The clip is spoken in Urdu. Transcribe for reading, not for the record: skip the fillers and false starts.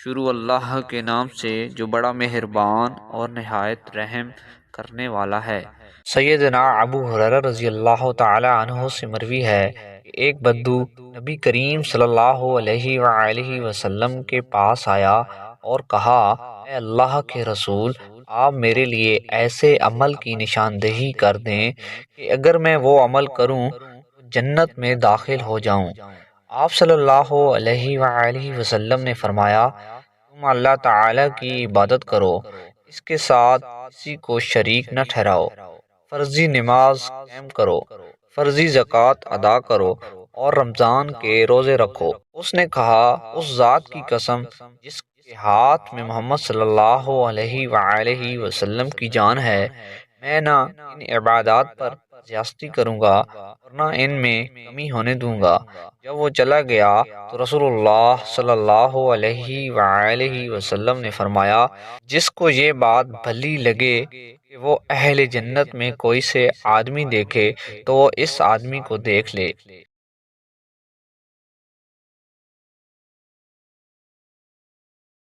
شروع اللہ کے نام سے جو بڑا مہربان اور نہایت رحم کرنے والا ہے۔ سیدنا ابو ہریرہ رضی اللہ تعالی عنہ سے مروی ہے کہ ایک بدو نبی کریم صلی اللہ علیہ وآلہ وسلم کے پاس آیا اور کہا، اے اللہ کے رسول، آپ میرے لیے ایسے عمل کی نشاندہی کر دیں کہ اگر میں وہ عمل کروں تو جنت میں داخل ہو جاؤں۔ آپ صلی اللہ علیہ وآلہ وسلم نے فرمایا، تم اللہ تعالی کی عبادت کرو، اس کے ساتھ کسی کو شریک نہ ٹھہراؤ، فرضی نماز قائم کرو، فرضی زکوٰۃ ادا کرو اور رمضان کے روزے رکھو۔ اس نے کہا، اس ذات کی قسم جس کے ہاتھ میں محمد صلی اللہ علیہ وآلہ وسلم کی جان ہے، میں نہ ان عبادات پر زیادتی کروں گا اور نہ ان میں کمی ہونے دوں گا۔ جب وہ چلا گیا تو رسول اللہ صلی اللہ علیہ وآلہ وسلم نے فرمایا، جس کو یہ بات بھلی لگے کہ وہ اہل جنت میں کوئی سے آدمی دیکھے تو وہ اس آدمی کو دیکھ لے۔